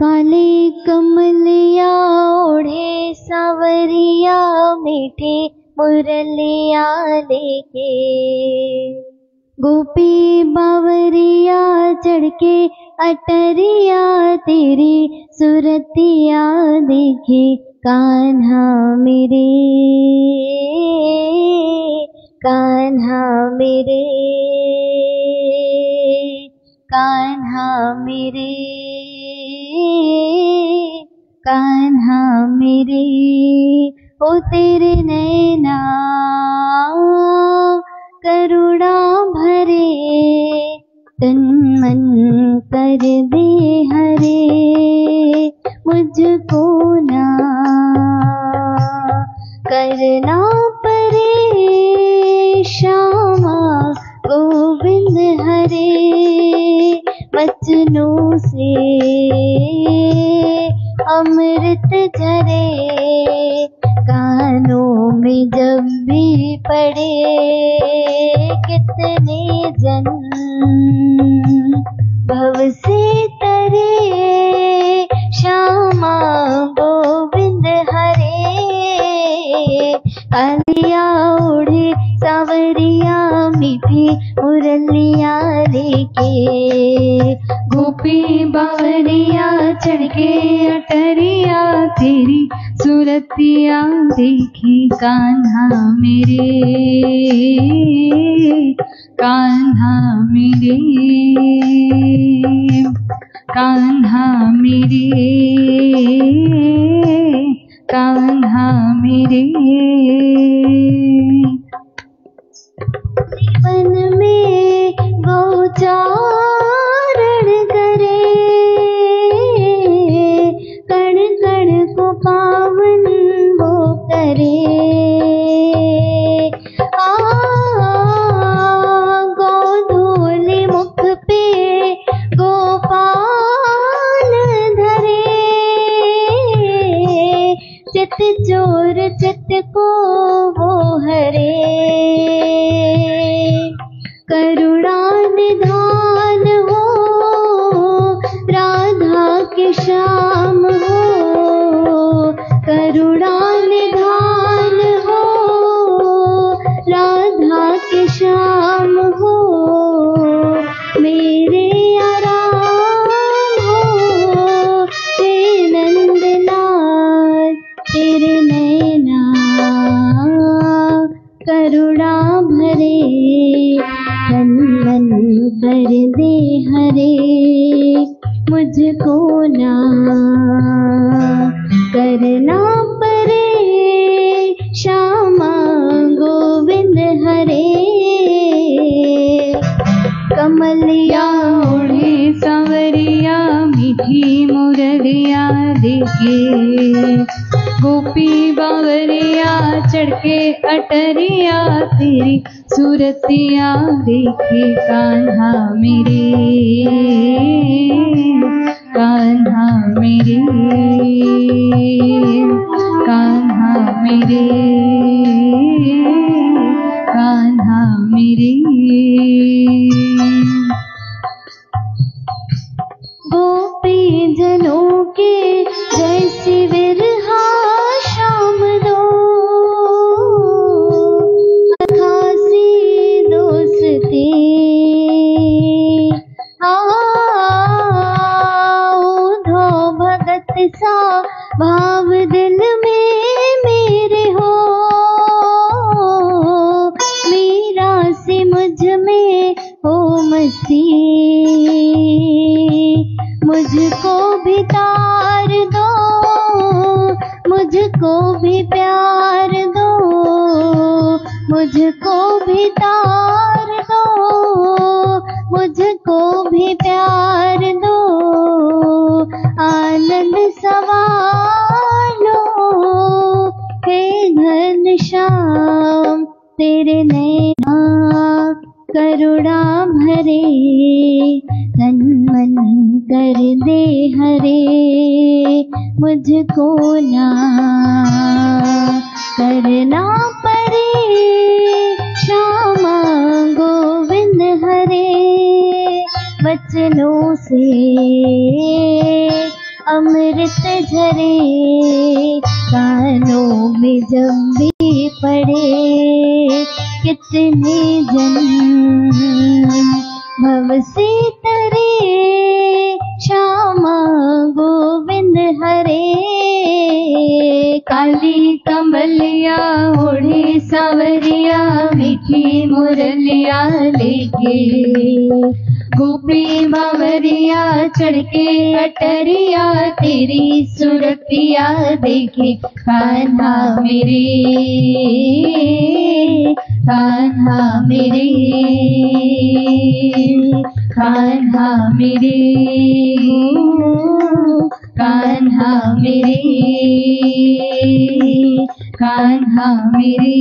काले कमलिया ओढ़े सावरिया मीठे मुरलिया लेके, गोपी बावरिया चढ़ के अटरिया तेरी सूरतिया देखे कान्हा मेरे, कान्हा मेरे, कान्हा मेरे, कान्हा मेरे। ओ तेरे नैना करुणा भरे, तन मन कर दे हरे, मुझको ना करना परे श्यामा गोविंद हरे। वचनों से अमृत झरे, कानों में जब भी पड़े, कितने जन भव से तरे, श्यामा गोविंद हरे। कालिया ओढ़े सावरिया मीठी मुरलिया लेके, गोपी बावरिया चढ़ के अटरिया तेरी सूरतिया देखी कान्हा मेरे, कान्हा मेरे, कान्हा मेरे, कान्हा मेरे। वन में गोचारण करे, कण कण को पावन वो करे। गोधूलि मुख पे गोपाल धरे, चित चोर चित को वो हरे। करुणा निधान हो राधा के श्याम हो, करुणा निधान हो राधा के श्याम हो, मेरे आराम हो हे नंदलाल। तेरे नैना करुणा भरे, तन मन कर दे हरे, मुझको ना करना परे श्यामा गोविंद हरे। कमलिया ओढ़े सांवरिया मीठी मुरलिया देखे, गोपी बावरिया चढ़ के अटरिया तेरी सूरतिया देखे कान्हा मेरे, कान्हा मेरे, कान्हा मेरे, कान्हा मेरे। गोपी जनों के जैसी विरहा शाम दो, खासी दोस्ती उधो भगत सा भाव दिल में मेरे हो, मीरा से मुझ में हो मस्ती, मुझको भी तार दो, मुझको भी प्यार दो, मुझको भी तार दो, मुझको भी प्यार दो। आनंद सवालो हे घनश्याम, तेरे नैना करुणा भरे, तन मन कर दे हरे, मुझको ना करना परे श्यामा गोविंद हरे। वचनों से अमृत झरे, कानों में जब भी पड़े, कितने जन भव से तरे, श्यामा गोविंद हरे। काली कमलिया ओढ़े सावरिया, मीठी मुरलिया लेके, गोपी बावरिया चढ़ के अटरिया, तेरी सुरतिया देखे। कान्हा मेरे, कान्हा मेरे, कान्हा मेरे, कान्हा मेरे, कान्हा मेरे,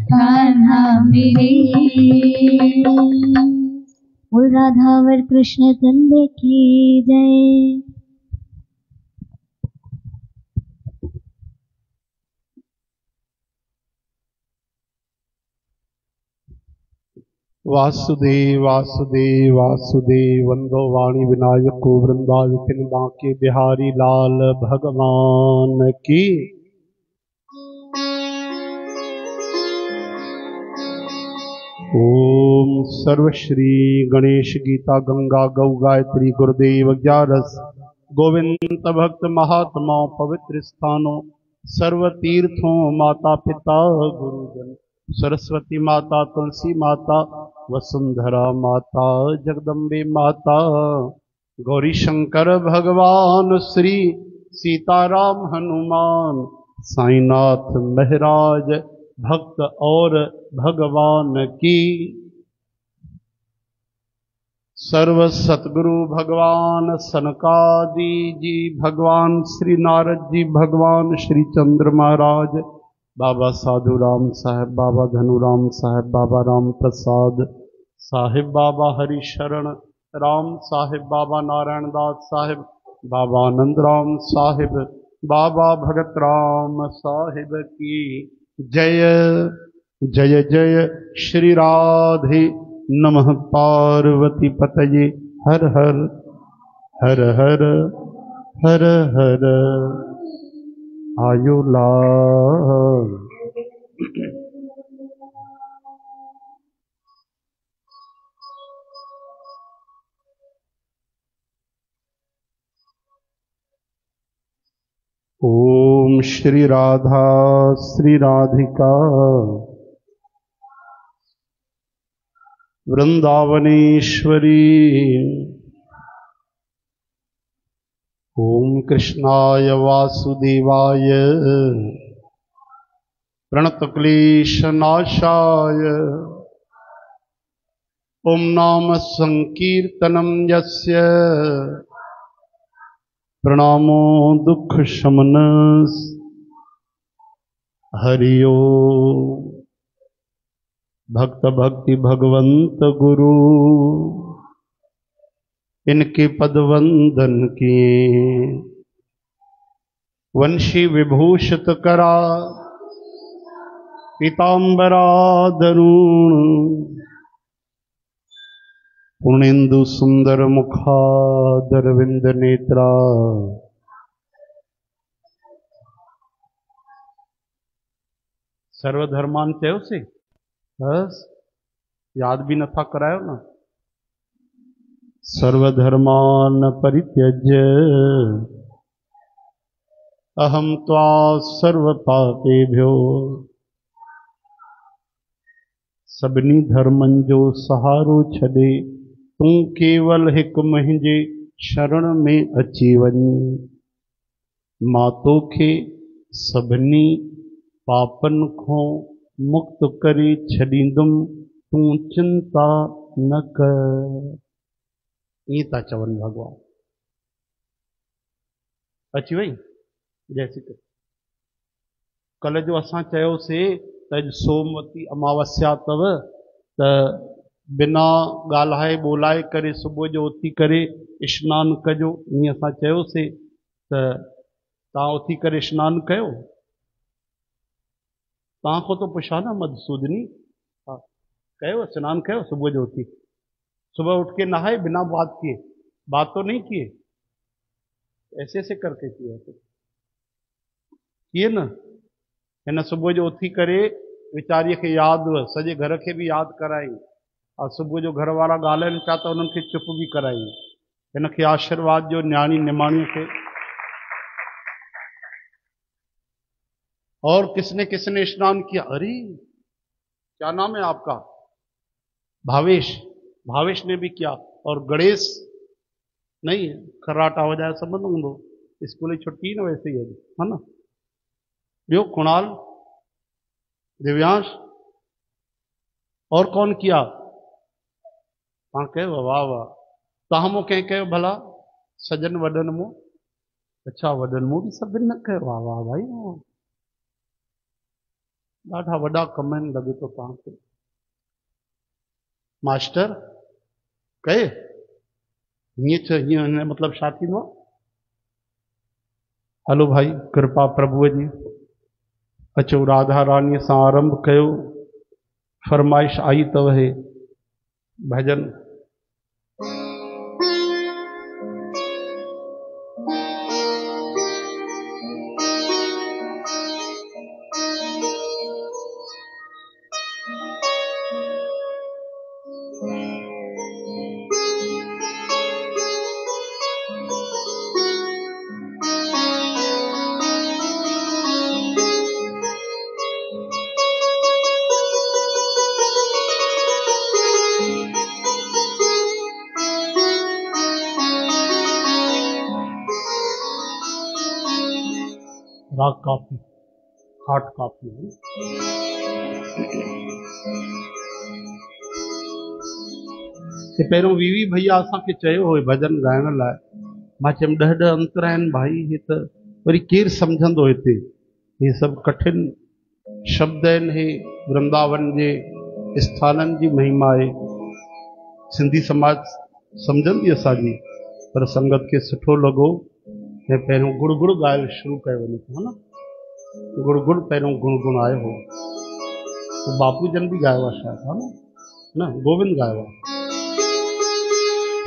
कान्हा मेरे। बोल राधावर कृष्ण चंद्र की जय। वासुदेव वासुदेव वासुदेव, वंदो वाणी विनायको वृंदावन बांके बिहारी लाल भगवान की। ओम सर्वश्री गणेश गीता गंगा गौ गायत्री गुरुदेव ग्यारस गोविंद भक्त महात्माओं पवित्र स्थानों सर्व तीर्थों माता पिता गुरुजन सरस्वती माता तुलसी माता वसुंधरा माता जगदम्बे माता गौरी शंकर भगवान श्री सीताराम हनुमान साईनाथ महराज भक्त और भगवान की। सर्व सतगुरु भगवान सनकादि जी, भगवान श्री नारद जी, भगवान श्री चंद्र महाराज, बाबा साधु राम साहब, बाबा धनुराम साहब, बाबा राम प्रसाद साहिब, बाबा हरि शरण राम साहिब, बाबा नारायण दास साहिब, बाबा आनंद राम साहिब, बाबा भगत राम साहिब की जय। जय जय श्री राधे नमः पार्वती पतये हर हर हर हर हर हर आयो लाल। ओम श्री राधा श्री राधिका वृंदावनेश्वरी। ओम कृष्णाय वासुदेवाय प्रणतक्लेशनाशाय ओम नाम संकीर्तनम यस्य प्रणामो दुख शमन हरि ओम। भक्त भक्ति भगवंत गुरु इनके पद वंदन किए, वंशी विभूषित करा पीतांबरा दरुण, पूर्णेन्दु सुंदर मुखादरविंद नेत्रा। सर्वधर्मान चयो से बस याद भी न था करायो ना। सर्वधर्मान परित्यज्य अहम त्वा सर्व पापेभ्यो। सभिनी धर्मन जो सहारो छॾे तू केवल हिकु मुंहिंजे शरण में अची वञ। मां तोखे सभिनी पापन खां मुक्त करे छॾींदुमि, तूं चिंता न कर। ईअं था चवनि भॻवान। अची वई जय श्री कृष्ण। कल्ह जो असां चयोसीं त अॼु सोमवती अमावस्या अथव, त बिना ॻाल्हाए ॿोलाए करे सुबुह जो उथी करे सनानु कजो। ईअं असां चयोसीं त तव्हां उथी करे सनानु कयो। तव्हां खां तो पुछा न मधुसूदनी, हा कयो सनानु कयो सुबह जो उठी? सुबह उठ के नहाए बिना बात किए? बात तो नहीं किए? ऐसे ऐसे करके किए न हिन सुबुह जो उथी करे वीचारीअ खे यादि हुअ, सॼे घर खे बि यादि कराई, और सुबुह जो घर वारा ॻाल्हाइनि पिया त उन्हनि खे चुप बि कराई। हिनखे आशीर्वाद जो न्याणी निमाणीअ खे। और किसने किसने स्नान किया? अरे क्या नाम है आपका? भावेश। भावेश ने भी किया। और गणेश नहीं खर्राटा वजाए संबंध हूंदो, स्कूल जी छुट्टी न वैसे ही है ना। ॿियो कुणाल, दिव्यांश, और कौन किया? तव्हां कयो? वाह वाह। तव्हां मूं कंहिं कयो भला? सजन वॾनि मूं? अच्छा वॾनि मूं बि सभिनि न कयो? वाह वाह भाई, ॾाढा वॾा कम आहिनि, लॻे थो तव्हांखे। मास्टर कहे हीअं मतलब छा थींदो आहे? हलो भाई, कृपा प्रभुअ जी। अचो राधा रानीअ सां आरंभ कयो। फरमाइश आई अथव हे भजन। राग काफी, हाट काफी है। पहिरियों वीवी भैया असांखे चयो हुयो भजन ॻाइण लाइ। मां चयमि 10 अंतर आहिनि भाई, हे त वरी केरु सम्झंदो हिते? हे सभु कठिन शब्द आहिनि। हे वृंदावन जे स्थाननि जी महिमा आहे। सिंधी समाज सम्झंदी असांजी, पर संगत खे सुठो लॻो ऐं पहिरियों गुड़ ॻाइणु शुरू कयो वञे थो, न? गुड़ पहिरियों गुण आयो हो। बापू जन भी गायो आहे शायदि, है न? गोविंद गायो आहे।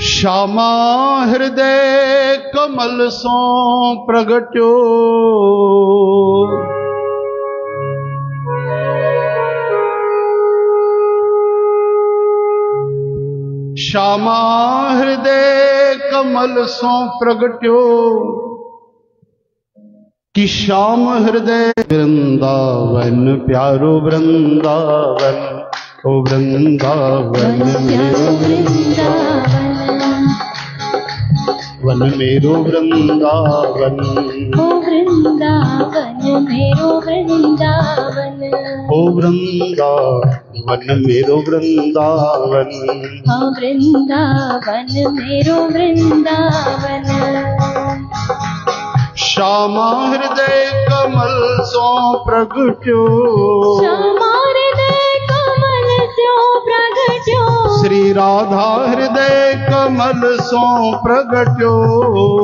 श्यामा हृदय कमल सो प्रगट्यो, श्यामा हृदय कमल सो प्रगट्यो, कि श्याम हृदय वृंदावन प्यारो वृंदावन, ओ वृंदावन मेरो वृंदावन, वन मेरो वृंदावन, ओ वृंदावन मेरो वृंदावन, ओ वृंदावन मेरो वृंदावन, ओ वृंदावन मेरो वृंदावन। श्यामा हृदय कमल सो प्रगट्यो, श्यामा हृदय कमल सो प्रगट्यो, श्री राधा हृदय कमल सो प्रगट्यो,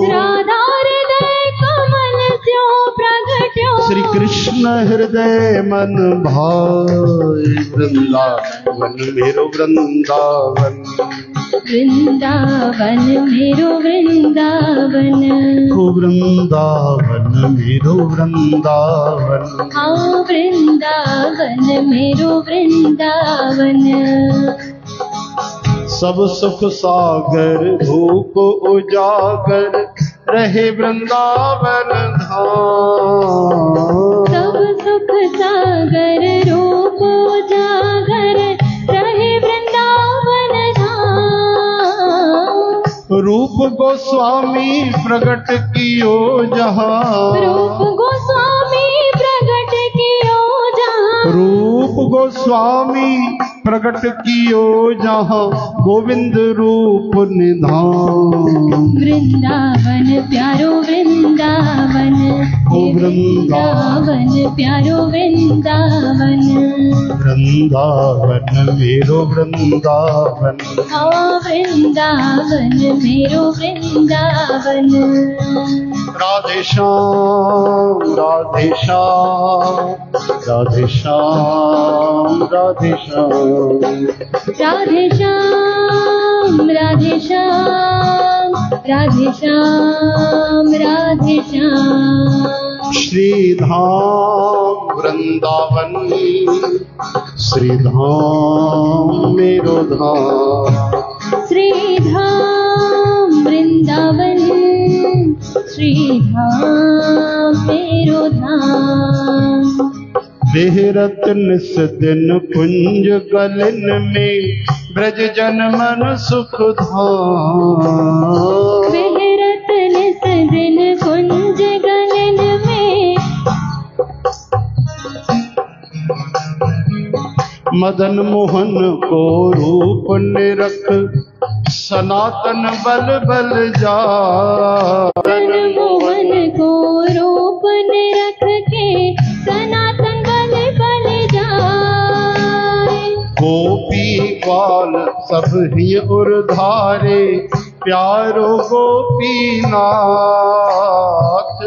राधा हृदय कमल सो प्रगट्यो, श्री कृष्ण हृदय मन भाई, वृंदावन मेरो वृंदावन, वृंदावन मेरो वृंदावन, ओ वृंदावन मेरो वृंदावन, आओ वृंदावन मेरो वृंदावन। सब सुख सागर धूप उजागर रहे वृंदावन धाम, सब सुख सागर रूप उजागर रहे वृंदावन धाम, रूप गोस्वामी प्रगट कियो जहाँ, रूप गोस्वामी प्रगट कियो जहाँ, रूप गोस्वामी प्रगट कियो जहाँ, गोविंद रूप निधान, वृंदावन प्यारो वृंदावन, ओ वृंदावन प्यारो वृंदावन, वृंदावन मेरो वृंदावन, हाँ वृंदावन मेरो वृंदावन। राधे श्याम राधे श्याम राधे श्याम राधे श्याम, राधे श्याम राधे श्याम राधे श्याम राधे श्याम। श्रीधाम वृंदावन श्रीधाम मेरो धाम। श्रीधाम वृंदावन श्रीधाम मेरो धाम। विहरत निस दिन कुंज गलन में ब्रज जन मन सुख धाम। विहरत निस दिन कुंज गलन में मदन मोहन को रूप निरख सनातन बल बल जा। मदन मोहन को रूप निरख के सनातन बल बल जाए। गोपी ग्वाल सब ही उर्धारे प्यारो गोपीनाथ।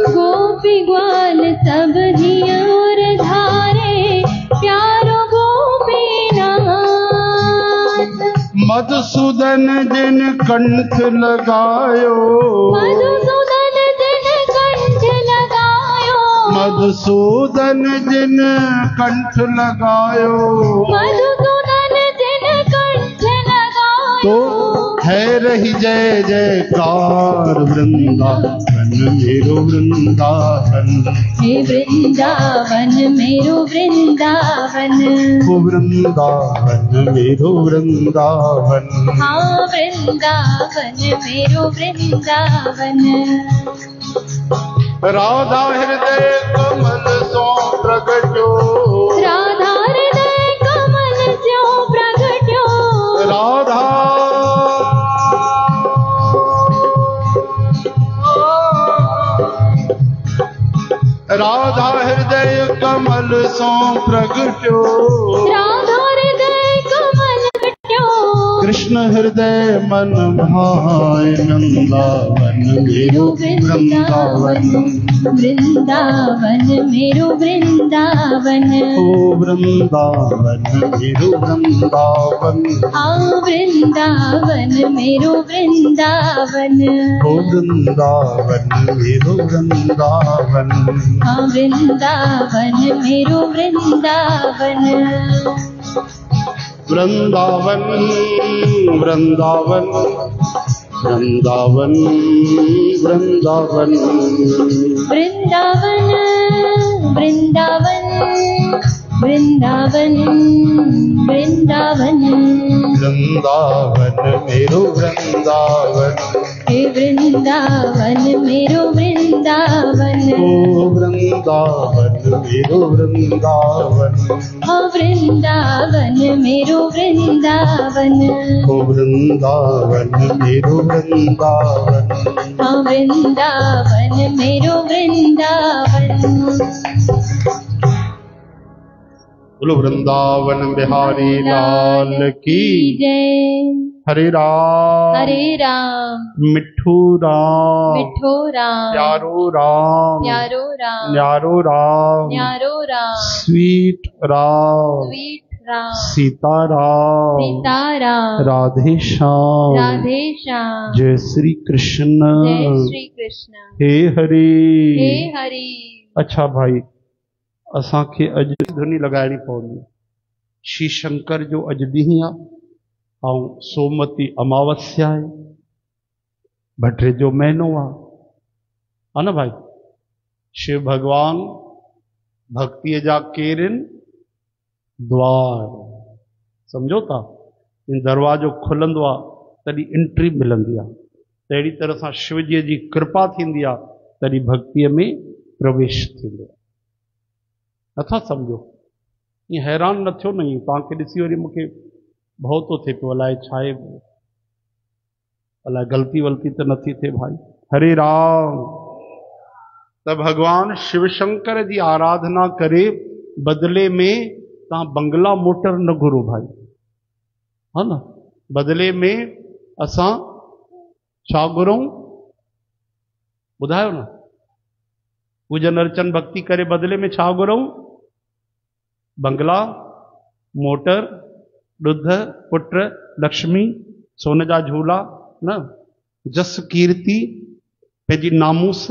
गोपी ग्वाल सब हिय और धारे प्यारो गोपीनाथ। मधुसूदन जिन कंठ लगायो। मधुसूदन जिन कंठ लगायो। मधुसूदन जिन कंठ लगायो। मधुसूदन जिन कंठ लगायो। तो है रही जय जयकार वृंदावन मेरो वृंदावन। हे वृंदावन मेरो वृंदावन। ओ वृंदावन मेरो वृंदावन। हाँ वृंदावन मेरो वृंदावन। राधा हृदय कमल सो प्रगटो। राधा हृदय कमल स्यो प्रगट्यो। राधा राधा हृदय कमल सो प्रगट्यो। राधा हृदय कमल प्रगट्यो। कृष्ण हृदय मन भाय नंदावन मेरो वृंदावन। वृंदावन मेरो वृंदावन। ओ वृंदावन मेरो वृंदावन। हाँ वृंदावन मेरो वृंदावन। ओ वृंदावन मेरो वृंदावन। हाँ वृंदावन मेरो वृंदावन। वृंदावन वृंदावन वृंदावन वृंदावन। वृंदावन वृंदावन वृंदावन वृंदावन। वृंदावन मेरो वृंदावन। हे वृंदावन मेरो वृंदावन। ओ वृंदावन मेरो वृंदावन। हाँ वृंदावन मेरो वृंदावन। ओ वृंदावन मेरो वृंदावन। हाँ वृंदावन मेरो वृंदावन। बोलो वृंदावन बिहारी लाल की जय। हरे राम मिठू राम मिठो राम प्यारो राम प्यारो राम न्यारो राम न्यारो राम स्वीट राम स्वीट राम सीता राम सीताराम राधे श्याम राधे श्याम। जय श्री कृष्ण जय श्री कृष्ण। हे हरि। हे हरि। अच्छा भाई असांखे अॼु धुनी लॻाइणी पवंदी। श्री शंकर जो अॼु ॾींहुं आहे ऐं सोमती अमावस्या आहे। भट्रे जो महीनो आहे न भाई। शिव भगवान भक्तीअ जा केर आहिनि? द्वार। सम्झो था? दरवाजो खुलंदो आहे तॾहिं एंट्री मिलंदी आहे। त अहिड़ी तरह सां शिवजीअ जी कृपा थींदी आहे तॾहिं भक्तीअ में प्रवेश थींदो आहे। नथा सम्झो? ईअं हैरान न थियो न। ईअं तव्हांखे ॾिसी वरी मूंखे भउ थो थिए पियो अलाए छा आहे, अलाए ग़लती वलती त नथी थिए भाई। हरे राम। त भगवान शिव शंकर जी आराधना करे बदले में तव्हां बंगला मोटर न घुरो भाई, हा न। बदले में असां छा घुरूं ॿुधायो न? पूजन अर्चन भक्ति करे बदले में छा घुरूं? बंगला, मोटर, ॾुध, पुट, लक्ष्मी, सोन जा झूला न, जस कीर्ति पंहिंजी नामूस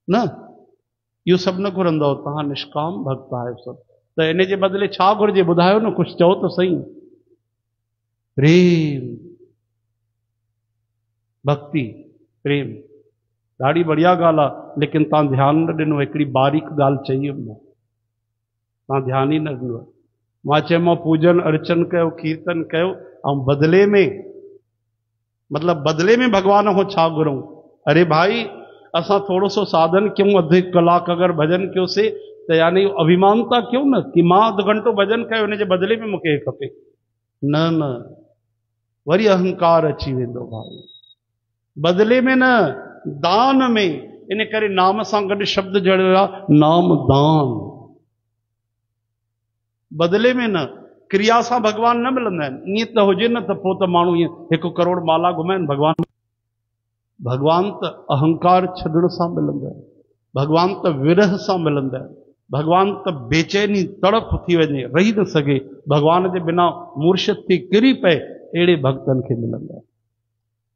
न, इहो सभु न घुरंदव तव्हां निष्काम भक्त आहियो सभु। त इन जे बदिले छा घुरिजे ॿुधायो न, कुझु चओ त सही। प्रेम, भक्ति, प्रेम, ॾाढी बढ़िया ॻाल्हि आहे। लेकिन तव्हां ध्यानु न ॾिनो, हिकिड़ी बारीक ॻाल्हि चई हुई, तव्हां ध्यानु ई न ॾिनो। मां चयोमांव पूजन अर्चन कयो, कीर्तन कयो, ऐं बदिले में, मतिलबु बदिले में भॻवान खां छा घुरूं? अरे भाई असां थोरो सो साधन कयूं, अधु कलाक अगरि भॼन कयोसीं त यानी अभिमानता क्यों न कि मां अधु घंटो भॼन कयो, हिन जे बदिले में मूंखे खपे। न न, वरी अहंकार अची वेंदो भाई। बदिले में न, दान में। इन करे नाम सां गॾु शब्द जड़ियो आहे, नाम दान। बदिले में न, क्रिया सां भॻवान न मिलंदा आहिनि। ईअं त हुजे न त पोइ त माण्हू ईअं 1 करोड़ माला घुमाइनि भॻवान। भॻवान त अहंकार छॾण सां मिलंदा आहिनि, भॻवान त विरह सां मिलंदा आहिनि, भॻवान त बेचैनी तड़प थी वञे, रही न सघे, भॻवान जे बिना मूर्छित थी किरी पए, अहिड़े भक्तनि खे मिलंदा आहिनि।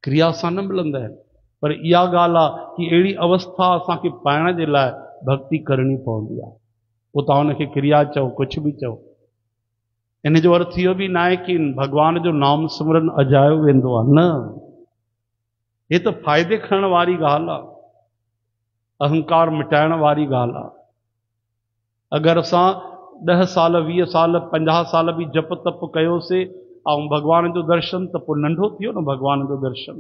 क्रिया सां न मिलंदा आहिनि। पर इहा ॻाल्हि आहे कि अहिड़ी अवस्था असांखे पाइण जे लाइ भक्ति करणी पवंदी आहे। पोइ तव्हां हुनखे क्रिया चओ, कुझु बि चओ। इन जो अर्थ इहो बि न आहे कि भॻवान जो नाम सिमरन अजायो वेंदो आहे, न। हे त फ़ाइदे खणण वारी ॻाल्हि आहे, अहंकार मिटाइण वारी ॻाल्हि आहे। अगरि असां 10 साल 20 साल 50 साल बि जप तप कयोसीं ऐं भॻवान जो दर्शन, त पोइ नंढो थियो न भॻवान जो दर्शन।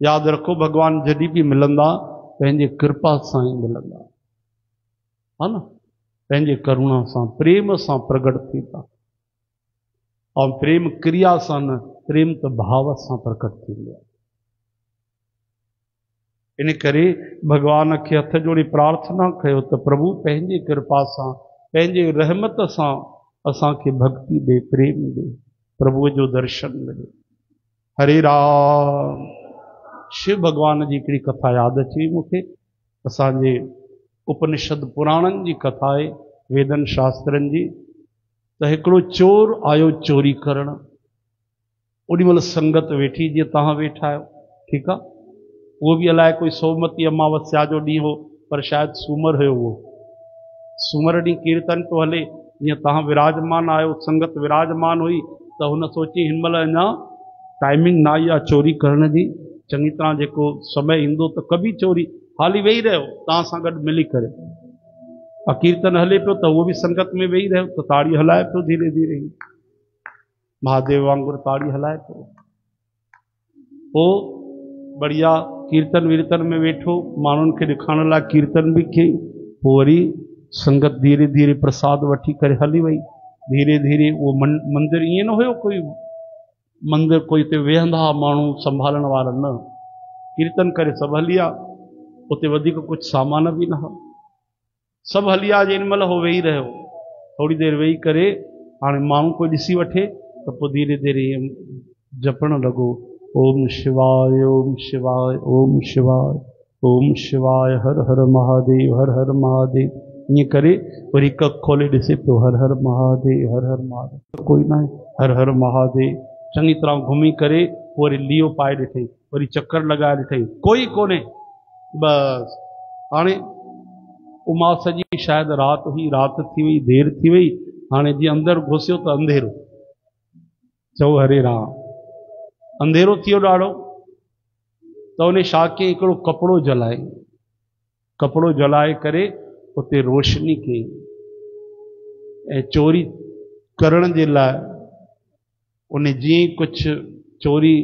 यादि रखो, भॻवान जॾहिं बि मिलंदा पंहिंजे कृपा सां ई मिलंदा, हा न, पंहिंजे करुणा सां, प्रेम सां प्रगट थींदा। ऐं प्रेम क्रिया सां न, प्रेम त भाव सां प्रकट थींदो आहे। इन करे भॻवान खे हथ जोड़ी प्रार्थना कयो त प्रभु पंहिंजी कृपा सां, पंहिंजे रहमत सां असांखे भक्ति ॾे, प्रेम ॾे, प्रभुअ जो दर्शन मिले। हरे राम। शिव भॻवान जी हिकिड़ी कथा यादि अची मूंखे। असांजे उपनिषद पुराणनि जी कथा आहे, वेदनि शास्त्रनि जी। त हिकिड़ो चोर आयो चोरी करणु। ओॾी महिल संगत वेठी, जीअं तव्हां वेठा आहियो, ठीकु आहे। उहो बि अलाए कोई सोमती अमावस्या जो ॾींहुं हो, पर शायदि सूमर हुयो उहो। सूमर ॾींहुं कीर्तन पियो हले, जीअं तव्हां विराजमान आहियो, संगत विराजमान हुई, त हुन सोची हिन महिल अञा टाइमिंग न आई आहे चोरी करण जी, चङी तरह जेको समय ईंदो त कभी चोरी, हाली वेही रहियो तव्हां सां गॾु मिली करे। कीर्तन हले पियो त उहो बि संगत में वेही रहियो, त ताड़ी हलाए पियो धीरे धीरे, महादेव वांगुरु ताड़ी हलाए पियो। पोइ बढ़िया कीर्तन वीर्तन में वेठो, माण्हुनि खे ॾेखारण लाइ कीर्तन बि कई। पोइ वरी संगत धीरे धीरे प्रसाद वठी करे हली वई। धीरे धीरे उहो मंदिर ईअं न हुयो कोई मंदिर कोई हिते वेहंदा माण्हू संभालण वारा, न। कीर्तन करे सभु हली विया। उते वधीक कुझु सामान बि न हो, सभु हली विया। जेॾी महिल हो वेही रहियो, थोरी देरि वेही करे हाणे माण्हू कोई ॾिसी वठे, त पोइ धीरे धीरे जपण लॻो, ओम शिवाय ओम शिवाय ओम शिवाय ओम शिवाय, हर हर महादेव हर हर महादेव। ईअं करे वरी कख खोले ॾिसे पियो, हर हर महादेव हर हर महादेव, कोई न आहे, हर हर महादेव। चङी तरह घुमी करे वरी लीओ पाए ॾिठई, वरी चक्कर लॻाए ॾिठई, कोई कोन्हे। बसि हाणे उमास जी शायदि राति हुई, राति थी वई, देरि थी वई। हाणे जीअं अंदरि घुसियो त अंधेरो, चओ हरे राम, अंधेरो थियो ॾाढो। त उन छा कयईं, हिकिड़ो कपिड़ो जलाए, कपिड़ो जलाए करे उते रोशनी कई ऐं चोरी करण जे लाइ उन जीअं कुझु चोरी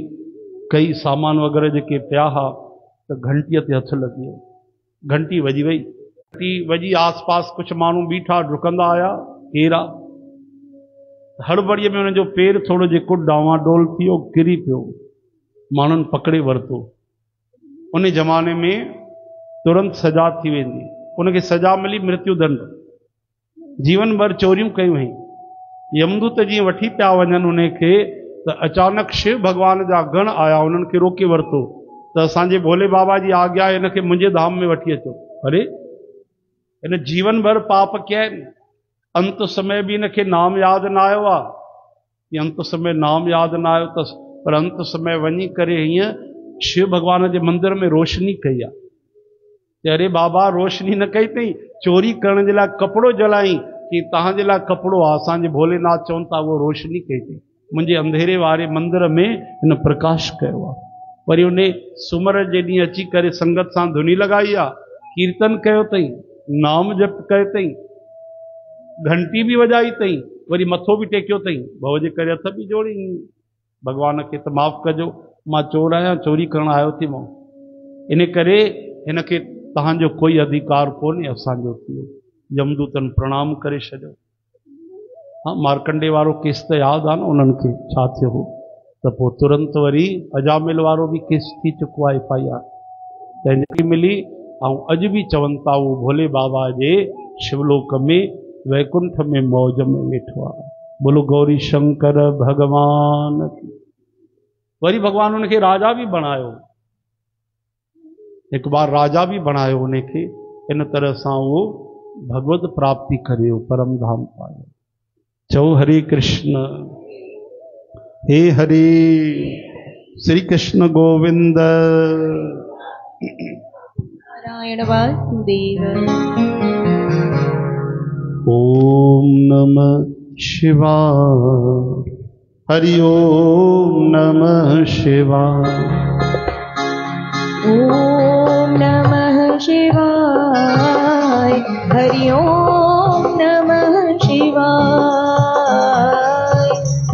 कई, सामान वग़ैरह जेके पिया हुआ, त घंटीअ ते हथु लॻी वियो। घंटी वॼी वई, घंटी वॼी, आस पास कुझु माण्हू बीठा डुकंदा आया, केरु आहे। हड़बड़ीअ में हुनजो पेर थोरो जेको डावाडोल थी वियो, किरी पियो, माण्हुनि पकड़े वरितो। उन ज़माने में तुरंत सजा थी वेंदी, उनखे सजा मिली मृत्यु दंड। जीवन भर चोरियूं कयूं हुई, यमदूत जीअं वठी पिया वञनि उनखे, त अचानक शिव भॻवान जा गण आया, उन्हनि खे रोके वरितो। त असांजे भोले बाबा जी आज्ञा, हिनखे मुंहिंजे धाम में वठी अचो। अरे हिन जीवन भर पाप कया आहिनि, अंत समय बि हिनखे नाम यादि न आयो आहे। अंत समय नाम यादि न आयो त पर अंत समय वञी करे हीअं शिव भगवान जे मंदिर में रोशनी कई आहे। अरे बाबा रोशनी न कई अथई, चोरी करण जे लाइ कपिड़ो जलाई कि तव्हांजे लाइ कपिड़ो आहे। असांजे भोलेनाथ चवनि था उहो रोशनी कई अथई। मुंहिंजे अंधेरे वारे मंदिर में हिन प्रकाश कयो आहे। वरी उन सूमर जे ॾींहुं अची करे संगत सां धुनी लॻाई आहे, कीर्तन कयो अथई, नाम जप कयो अथई, घंटी बि वॼाई अथई, वरी मथो बि टेकियो अथई, भव जे करे हथ बि जोड़ी भॻवान खे त माफ़ कजो, मां चोर आहियां, चोरी करण आयो थी मां। इन करे हिनखे तव्हांजो कोई अधिकार कोन्हे असांजो थियो। यमदूतन प्रणाम करे छॾियो। हाँ, मार्कंडे वारो केस त यादि आहे न उन्हनि खे छा थियो हो, त पोइ तुरंत वरी अजामिल वारो बि केस थी चुको आहे FIR तंहिंजी मिली। ऐं अॼु बि चवनि था उहो भोले बाबा जे शिवलोक में वैकुंठ में मौज में वेठो आहे। बोलो गौरी शंकर भगवान की। वरी भगवान उनखे राजा बि बणायो, हिकु बार राजा बि बणायो उनखे। इन तरह सां उहो भगवत प्राप्ति करे परम धाम पायो। चओ हरे कृष्ण। हे हरे श्री कृष्ण गोविंद। नारायण वासुदेव। ओम नमः शिवाय। हरि ओम नमः शिवाय। ओम नमः शिवाय। हरि ओम नमः शिवाय।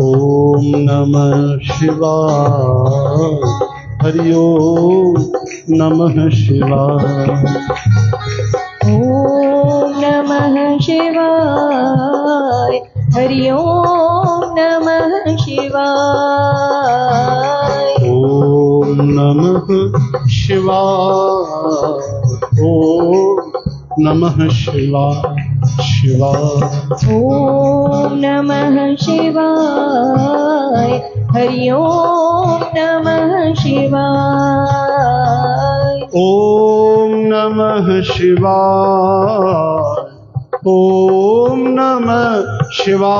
ओम नमः शिवाय। हरि ओम नमः शिवाय। ओम नमः शिवाय। हरि ओम नमः शिवाय। ओम नमः शिवाय। ओम नमः शिवाय। शिवाय। ओम नमः शिवाय। हरि ओम नमः शिवाय। ओम नमः शिवाय। ओम नमः शिवाय।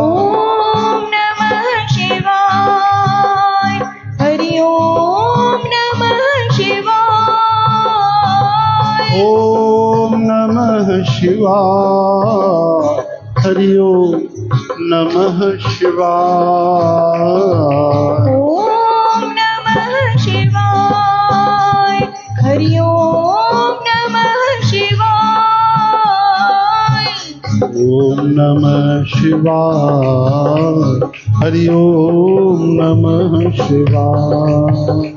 ओम नमः शिवाय। हरि ओम नमः शिवाय। ओम नमः शिवाय। हरि ओम नमः शिवाय। ओम नमः शिवाय। हरि ओम नमः शिवाय। ओम नमः शिवाय। हरि ओम नमः शिवाय।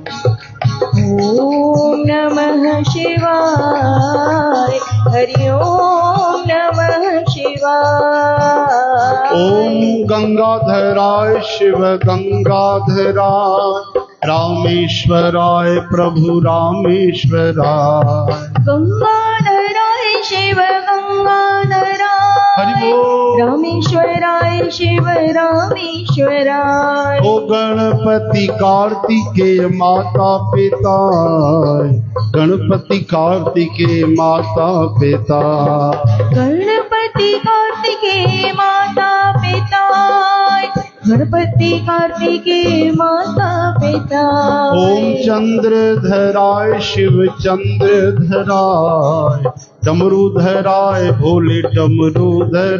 ओम नमः शिवाय। हरि ओम नमः शिवाय। ओम गंगाधराय शिव गंगाधराय। रामेश्वराय प्रभु रामेश्वराय। गंगाधराय शिव गंगाधराय। हरि बोल। रामेश्वराय शिव रामेश्वराय। ओ गणपति कार्तिकेय माता पिता। गणपति कार्तिकेय माता पिता। गणपति कार्तिकेय माता पिता। गणपति कार्तिकेय माता पिता। ओम चंद्रधराय शिव चंद्रधराय। डमरूधराय भोले डमरूधराय।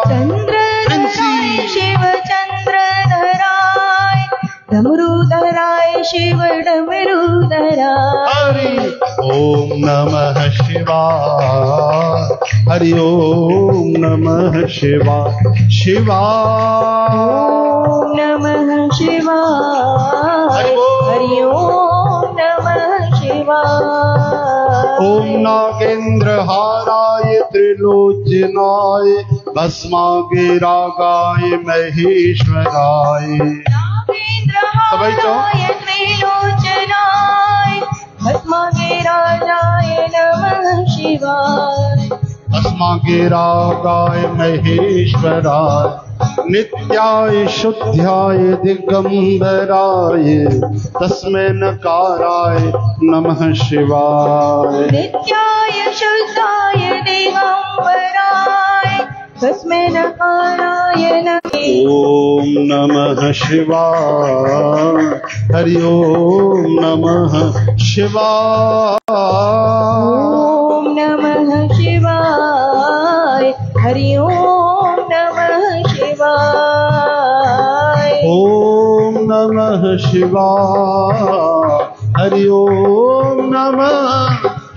चंद्रधराय शिव चंद्रधराय। डमरूधराय शिव डमरूधराय। हरि ओम नमः शिवाय। हरि ओम नमः शिवाय। शिवाय। ओम नमः शिवाय। हरि ओम नमः शिवाय। ओम नागेंद्र हाराय त्रिलोचनाय। भस्मागिरागाय महेश्वराय। नागेंद्रहाराय त्रिलोचनाय। भस्मागिरागाय नमः शिवाय। भस्मागिरागाय महेश्वराय। नित्याय शुद्ध्याय दिगंबराय। तस्मै नकाराय नमः शिवाय। नित्याय शुद्धाय दिगंबराय। तस्मै नकाराय नमः ओम नमः शिवाय। हरि ओम नमः शिवाय। ओम नमः शिवाय। हरि ओम नमः शिवाय। ओम नमः शिवाय। हरि ओम नमः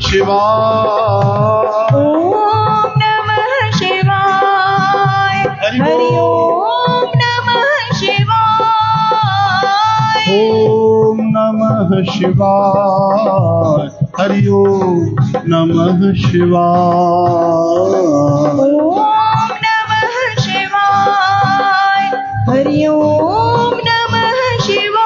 शिवाय। ओम नमः शिवाय। हरि ओम नमः शिवाय। ओम नमः शिवाय। हरि ओम नमः शिवाय। ओम नमः शिवाय। हरि ओम नमः शिवाय।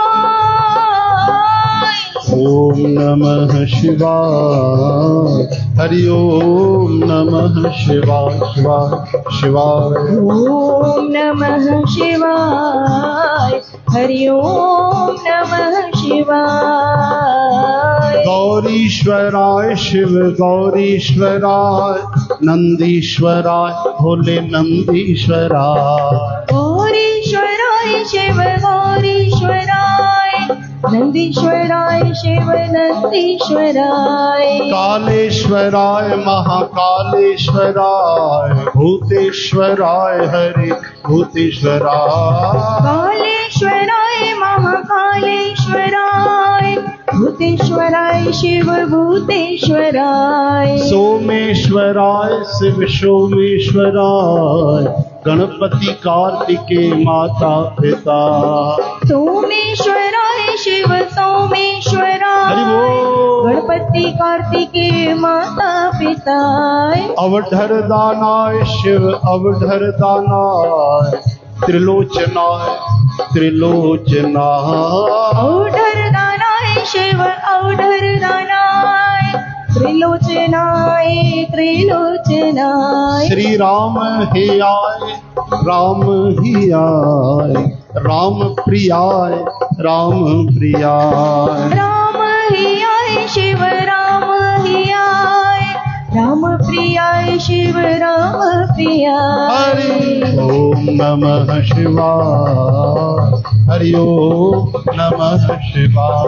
ओम नमः शिवाय। हरि ओम नमः शिवाय। शिवाय शिवाय। ओम नमः शिवाय। हरि ओम नमः शिवाय। गौरीश्वराय शिव गौरीश्वराय। नंदीश्वराय भोले नंदीश्वराय। गौरीश्वराय शिव गौरीश्वराय। नंदीश्वराय शिव नंदीश्वराय। कालेश्वराय महाकालेश्वराय। भूतेश्वराय हरि भूतेश्वराय। कालेश्वराय महाकालेश्वराय। भूतेश्वराय शिव भूतेश्वराय। सोमेश्वराय शिव सोमेश्वराय। गणपति कार्तिकेय माता पिता। सोमेश्वराय शिव सोमेश्वराय। हरि बोल। गणपति कार्तिकेय माता पिता। अवधर दानाय शिव अवधर दानाय। त्रिलोचनाय त्रिलोचनाय। औढर दानाय शिव औढर दानाय। त्रिलोचनाय त्रिलोचनाय। श्री राम ही आए राम ही आए। राम प्रियाय राम प्रियाय। राम ही आए शिव राम ही आए। राम प्रियाय शिव राम प्रियाय। हरि ओम नमः शिवाय। हरि ओम नमः शिवाय।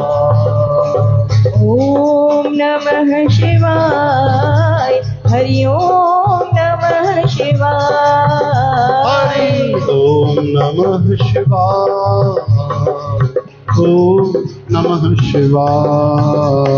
ओम नमः शिवाय। हरि ओम नमः शिवाय। हरि ओम नमः शिवाय। ओम नमः शिवाय।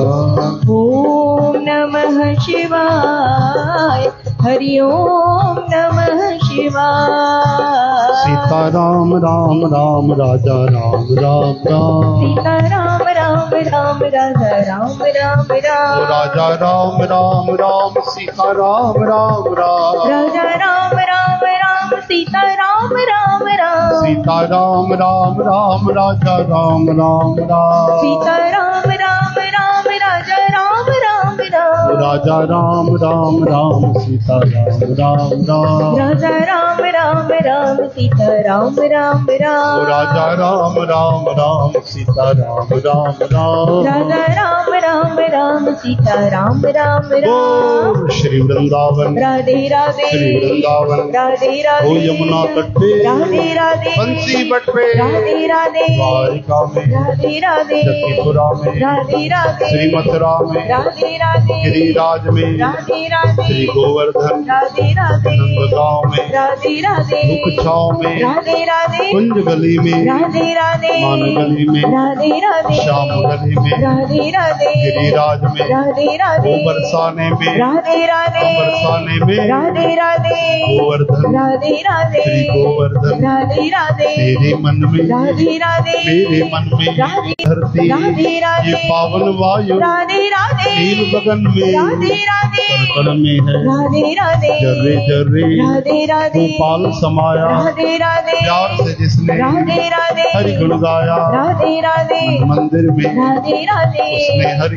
ओम नमः शिवाय। हरि ओम नमः शिवाय। सीताराम राम राम राजा राम राम राम। सीता राम राम राम राजा राम राम राम। राजा राम राम राम सीता राम राम राम। राजा राम राम राम सीता राम राम राम। सीता राम राम राम राजा राम राम राम। सीता राम राम राम राजा राम राम राम। राजा राम राम राम सीता राम राम राम। राजा राम राम राम सीता राम राम राम। राजा राम राम राम सीता राम राम राम। राजा राम राम राम सीता राम राम राम। बोल श्री वृंदावन राधे राधे श्री वृंदावन। राधे राधे ओ यमुना तट पे राधे राधे बंसी बट पे राधे राधे द्वारिका में राधे राधे जकीपुरा में राधे राधे श्री मथुरा में राधे राधे गिरिराज में राधे राधे श्री गोवर्धन राधे राधे नंदगांव में राधे राधे मुखछाव में राधे राधे कुंज गली में राधे राधे मान गली में राधे राधे श्याम गली में राधे राधे गिरिराज में राधे राधे ओ बरसाने में राधे राधे बरसाने में राधे राधे गोवर्धन राधे राधे श्री गोवर्धन राधे राधे तेरे मन में राधे राधे मेरे मन में राधे धरती राधे राधे ये पावन वायु राधे राधे नील गगन में राधे राधे कण में है राधे राधे जर्रे जर्रे राधे राधे गोपाल समाया राधे राधे प्यार से जिसने राधे राधे हरि गुण गाया राधे राधे मंदिर में राधे राधे उसने हरि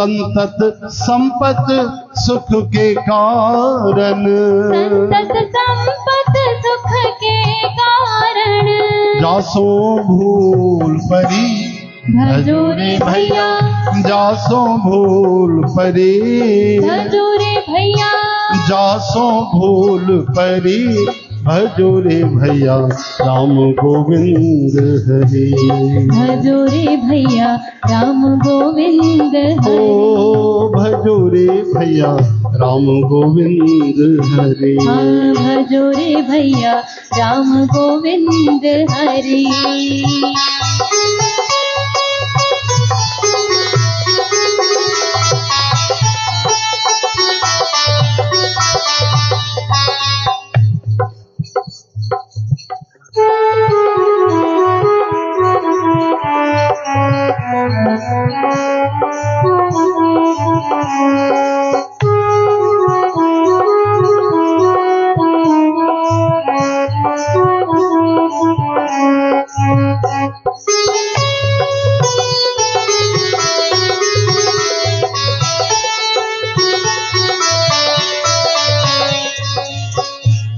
संतत संपत सुख के कारण, संतत संपत सुख के कारण, जासो भूल परी भजो रे भैया, जासो भूल परी भजो रे भैया, जासो भूल परी भजो रे भैया राम गोविंद हरि, भजो रे भैया राम गोविंद हरि, ओ भजो रे भैया राम गोविंद हरि, हाँ भजो रे भैया राम गोविंद हरि।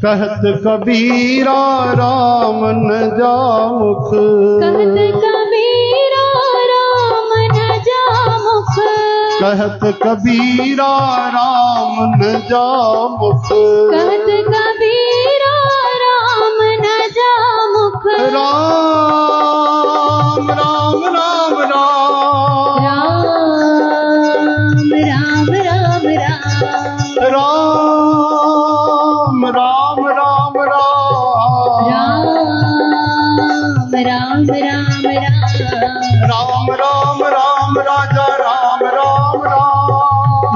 कहत कबीरा राम न जामुख, कहत कबीरा राम न जामुख, कहत कबीरा राम न जामुख, कहत कबीरा राम न जामुख, राम राम राम राम राम राम राम राम राम राम राम राम राम राम राम राम राम राम राम राजा राम राम राम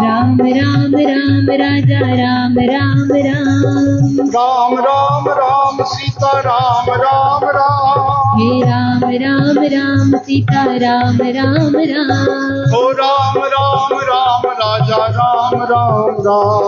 राम राम राम राजा राम राम राम राम राम राम सीता राम राम राम, हे राम राम राम सीता राम राम राम, ओ राम राम राम राजा राम राम राम,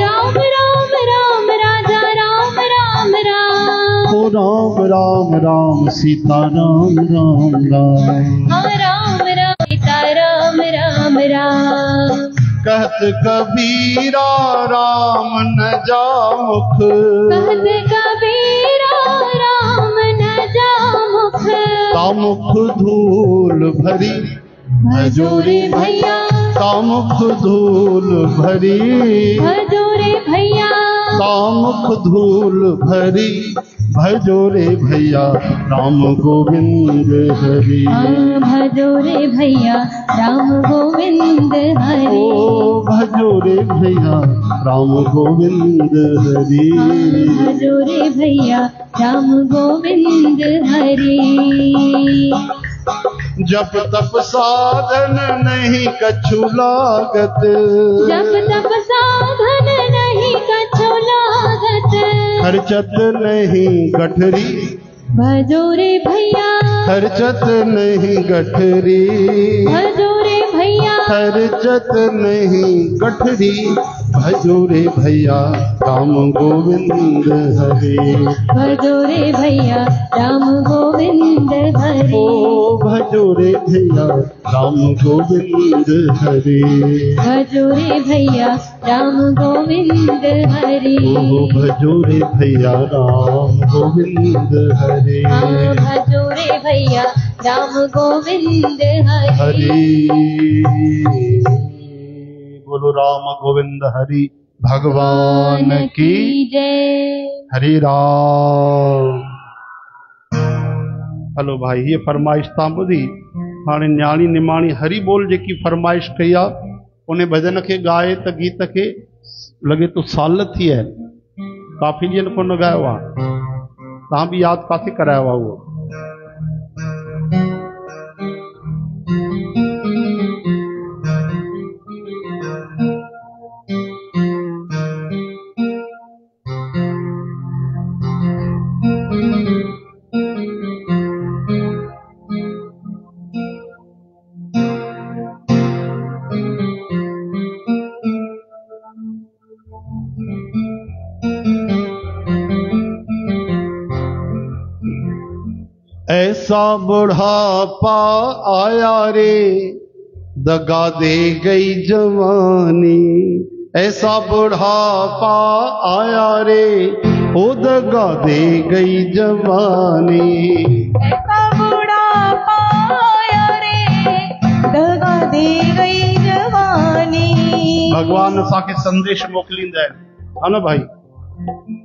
राम राम राम राजा राम राम राम, ओ राम राम राम सीता राम राम राम, हाँ राम राम सीता राम राम राम। कहत कबीरा राम न जामुख, कहत कबीरा राम न जामुख, तामुख धूल भरी भजो रे भैया, तामुख धूल भरी भजो रे भैया, तामुख धूल भरी भजो रे भैया राम गोविंद हरि, हाँ भजो रे भैया राम गोविंद हरि, ओ भजो रे भैया राम गोविंद हरि, हाँ भजो रे भैया राम गोविंद हरि। जप तप साधन नहीं कछु लागत, जप तप साधन नहीं कछु लागत, खर्चत नहीं गठरी भजो रे भैया, खर्चत नहीं गठरी, भजो रे भैया, खर्चत नहीं गठरी भजो रे भैया राम गोविंद हरि, भजो रे भैया राम गोविंद हरि, ओ भजो रे भैया राम गोविंद हरि, भजो रे भैया राम गोविंद हरि, ओ भजो रे भैया राम गोविंद हरि, हाँ भजो रे भैया राम गोविंद हरि। हरि बोलो राम गोविंद हरि भगवान की जय। हरि राम। हलो भाई ये फरमाइश तां ॿुधी हाणे न्याणी निमाणी हरि बोल जेकी फरमाइश कई आहे उन भजन खे ॻाए त गीत खे लॻे तो साल थी आहे, काफ़ी ॾींहंनि खां न ॻायो आहे, तव्हां बि यादि काथे करायो आहे उहो। ऐसा बुढ़ापा आया रे दगा दे गई जवानी, ऐसा बुढ़ापा आया रे, ओ दगा दे गई जवानी। ऐसा बुढ़ापा आया रे, दगा दे गई जवानी। भगवान असांखे संदेश मोकिलींदा आहिनि, हा न भाई,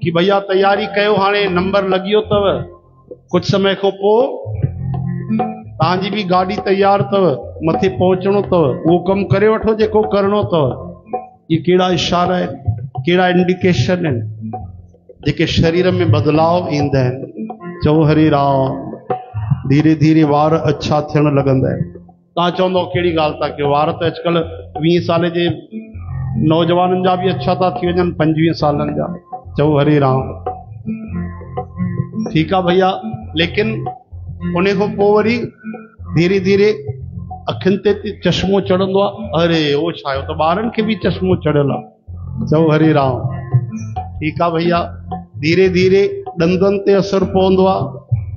कि भैया तैयारी कयो, हाणे नंबर लॻियो अथव, कुछ समय खां पोइ तव्हांजी बि गाॾी तैयार अथव, मथे पहुचणो अथव, उहो कमु करे वठो जेको करिणो अथव। ये कहिड़ा इशारा आहिनि, कहिड़ा इंडिकेशन आहिनि जेके शरीर में बदलाव ईंदा आहिनि। चओ हरे राम। धीरे धीरे वार अच्छा थियण लॻंदा आहिनि। तव्हां चवंदव कहिड़ी ॻाल्हि था कयो, वार त अॼुकल्ह 20 साल जे नौजवाननि जा बि अच्छा था थी वञनि, 25 सालनि जा। चओ हरे राम। ठीकु आहे भैया, लेकिन उन खां पोइ वरी धीरे धीरे अखियुनि ते चश्मो चढ़ंदो आहे। अरे उहो छा आहे, त ॿारनि खे बि चश्मो चढ़ियल आहे। चओ हरे राम। ठीकु आहे भैया, धीरे धीरे ॾंदनि ते असरु पवंदो आहे,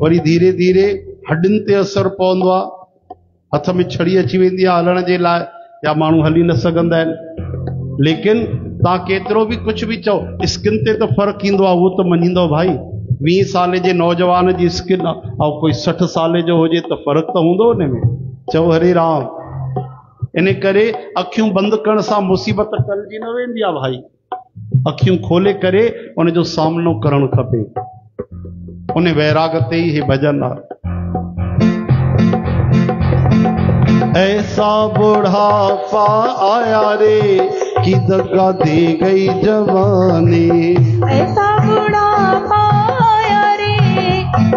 वरी धीरे धीरे हॾियुनि ते असरु पवंदो आहे, हथ में छड़ी अची वेंदी आहे हलण जे लाइ, या माण्हू हली न सघंदा आहिनि। लेकिन तव्हां केतिरो बि कुझु बि चओ, स्किन ते त फ़र्क़ु ईंदो आहे, उहो त मञींदो भाई। 20 साल जे नौजवान जी स्किन ऐं कोई 60 साल जो हुजे त फ़र्क़ु त हूंदो उन में। चओ हरे राम। इन करे अखियूं बंदि करण सां मुसीबत टलजी न वेंदी आहे भाई। अखियूं खोले करे उन जो सामनो करणु खपे। उन वैराग ते ही भजन आहे। ऐसा बुढ़ापा आया रे कि दगा दे गई जवानी। ऐसा बुढ़ापा आया रे,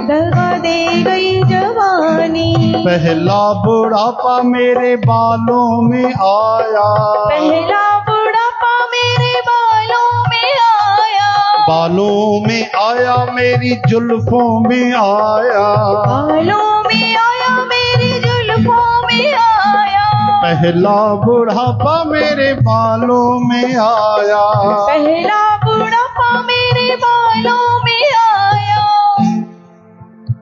दगा दे गई जवानी। पहला बुढ़ापा मेरे बालों में आया, पहला बुढ़ापा मेरे बालों में आया। बालों में आया मेरी जुल्फों में आया, बालों में आया मेरी जुल्फों में आया। पहला बुढ़ापा मेरे बालों में आया, पहला बुढ़ापा मेरे बालों में आया।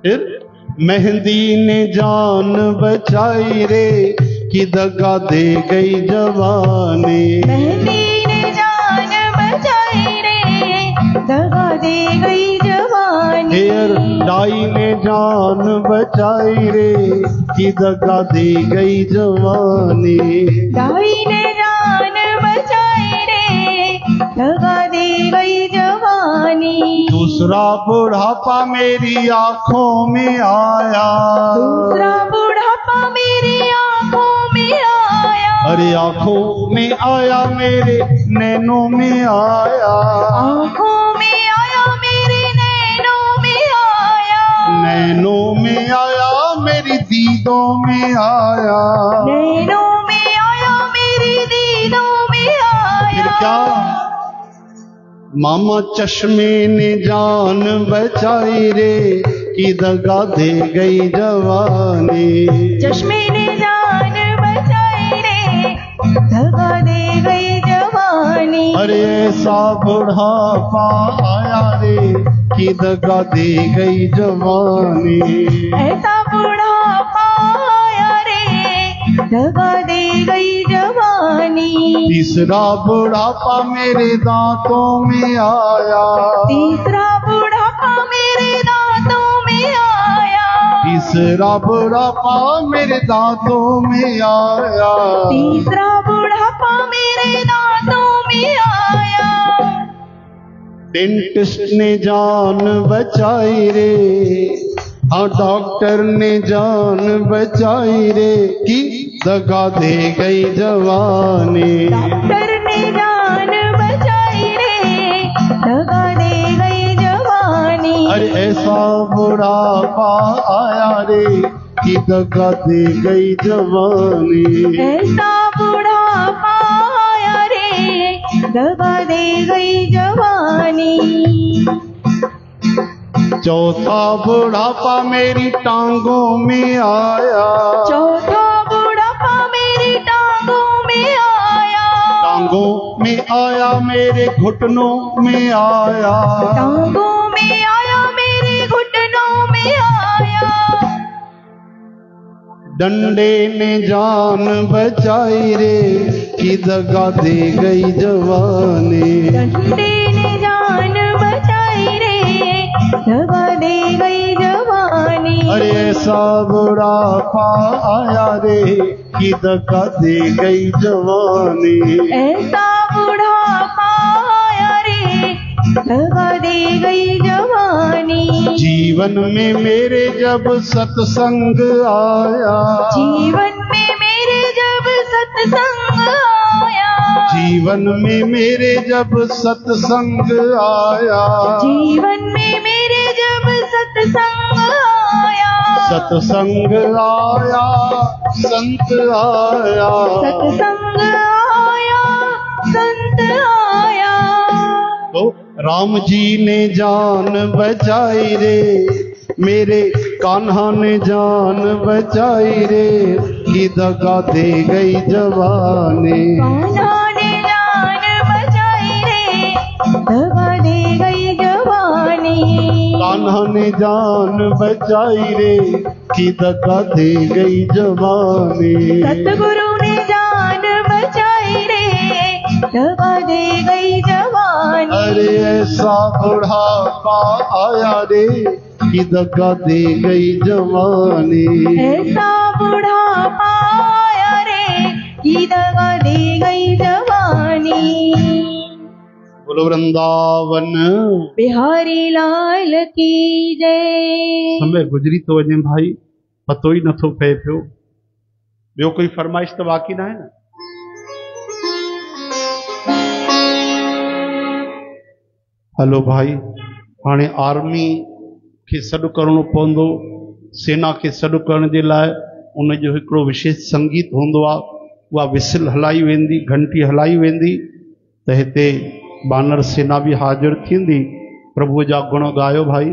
फिर मेहंदी ने जान बचाई रे कि दगा दे गई जवानी। मेहंदी ने जान बचाई रे, दगा दे गई जवानी। हेयर डाई ने जान बचाई रे कि दगा दे गई जवानी। डाई ने जान बचाई रे, दगा दे गई जवानी। दूसरा बुढ़ापा मेरी आंखों में आया, दूसरा बुढ़ापा मेरी आंखों में आया। अरे आंखों में आया मेरे नैनों में आया, आंखों में आया मेरे नैनों में आया। नैनों में आया मेरी दीदों में आया। नैनों में आया मेरी दीदों में आया। फिर क्या, मामा चश्मे ने जान बचाई रे कि दगा दे गई जवानी। चश्मे ने जान बचाई रे, दगा दे गई जवानी। अरे ऐसा बुढ़ापा आया रे कि दगा दे गई जवानी। ऐसा बुढ़ापा आया रे, दगा दे गई जवानी। तीसरा बुढ़ापा मेरे दांतों में आया, तीसरा बुढ़ापा मेरे दांतों में आया। तीसरा बुढ़ापा मेरे दांतों में आया। तीसरा बुढ़ापा मेरे दांतों में आया। डेंटिस्ट ने जान बचाई रे, हाँ डॉक्टर ने जान बचाई रे कि दगा दे गई जवानी। डॉक्टर ने जान बचाई रे, दगा दे गई जवानी। अरे ऐसा बुढ़ापा आया रे कि दगा दे गई जवानी। ऐसा बुढ़ापा आया रे, दगा दे गई जवानी। चौथा बुढ़ापा मेरी टांगों में आया, चौथा बुढ़ापा मेरी टांगों में आया। टांगों में आया मेरे घुटनों में आया। टांगों में आया मेरे घुटनों में आया। डंडे ने जान बचाई रे कि दगा दे गई जवानी। डंडे ने जान बचाई रे दगा दे गई जवानी। अरे ऐसा बुढ़ापा आया रे कि दगा दे गई जवानी। ऐसा बुढ़ापा आया रे दगा दे गई जवानी। जीवन में मेरे जब सत्संग आया, जीवन में मेरे जब सत्संग आया। जीवन में मेरे जब सत्संग आया। जीवन में मेरे जब सत्संग आया। सत्संग आया, संत आया। सत्संग आया, संत आया। तो राम जी ने जान बचाई रे, मेरे कान्हा ने जान बचाई रे कि दगा दे गई जवानी। कान्हा ने जान बचाई रे दगा दे गई जवानी। कान्हा ने जान बचाई रे कि दगा दे गई जवानी। सतगुरु ने जान बचाई रे दगा दे गई जवानी। अरे ऐसा बुढ़ापा आया रे कि दगा दे गई जवानी। ऐसा बुढ़ापा आया रे कि दगा दे गई जवानी। बोलो वृंदावन बिहारी लाल की जय। समय गुजरी तो वञे भाई, पतो ही नथो पए पियो। ॿियो कोई फरमाइश तो बाक़ी ना है ना? हलो भाई, हाणे आर्मी खे सॾु करणो पवंदो। सेना खे सॾु करण जे लाइ उन जो हिकिड़ो विशेष संगीत हूंदो आहे। उहा विसिल हलाई वेंदी, घंटी हलाई वेंदी, त हिते बानर सेना भी हाज़िर थींदी। प्रभु जा गुण गायो भाई।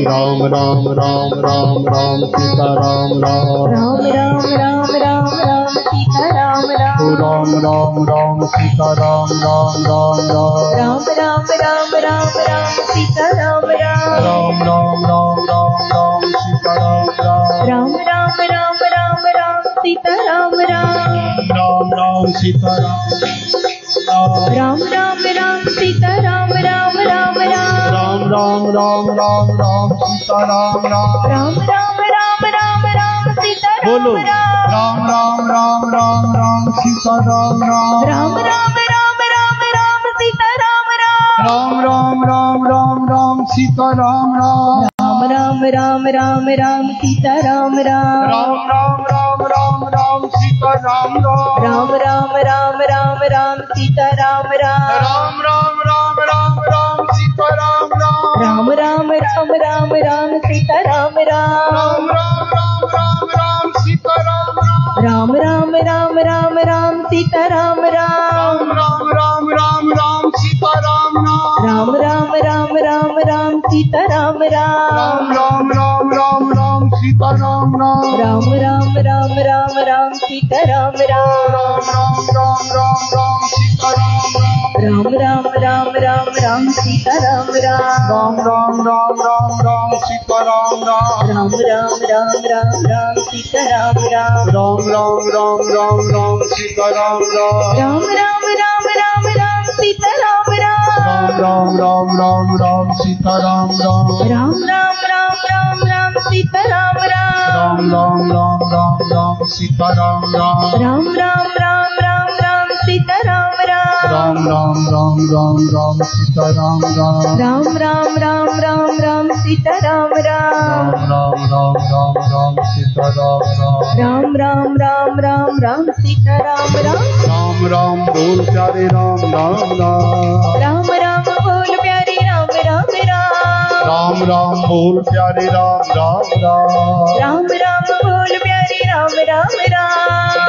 राम राम राम राम राम सीता राम राम राम राम राम राम राम सीता राम राम। राम राम राम सीता राम राम राम राम राम राम राम राम राम सीता राम राम। राम राम राम राम राम सीता राम राम राम राम राम राम राम सीता राम राम। राम राम सीता राम राम राम राम सीता राम राम राम राम। राम राम राम राम राम सीता राम राम राम राम राम राम राम सीता राम बोलो। राम। राम राम राम राम राम सीता राम राम राम राम राम राम राम सीता राम राम। राम राम राम राम राम सीता राम राम राम राम राम राम सीता राम राम। राम राम राम राम राम सीता राम राम राम राम राम राम राम सीता राम राम। राम राम राम राम राम सीता राम राम राम राम राम राम राम सीता राम राम। राम राम राम राम राम सीता राम राम राम राम राम राम सीता राम राम। राम राम राम राम सीता राम राम राम राम राम राम सीता राम राम। राम राम राम राम राम सीता राम राम राम राम राम राम राम सीता राम राम। राम राम राम सीता राम राम राम राम राम राम राम सीता राम राम। राम राम सीता राम राम राम राम राम राम राम सीता राम राम। राम सीता राम राम राम राम राम राम सीता राम राम। राम सीता राम राम राम राम राम सीता राम राम। राम सीता राम राम राम राम सीता राम राम। राम सीता राम राम राम सीता राम राम। राम बोल प्यारे राम राम राम बोल प्यारे राम राम। राम बोल प्यारे राम राम राम बोल प्यारे राम राम।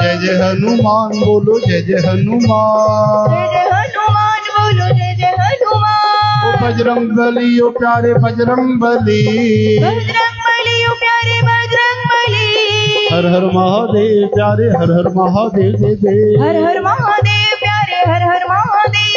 जय जय हनुमान बोलो, जय जय हनुमान। जय जय हनुमान बोलो, जय जय हनुमान। ओ बजरंग बली, ओ प्यारे बजरंग बली। बजरंग बली, ओ प्यारे बजरंग बली। हर हर महादेव प्यारे, हर हर महादेव दे दे। हर हर महादेव प्यारे, हर हर महादेव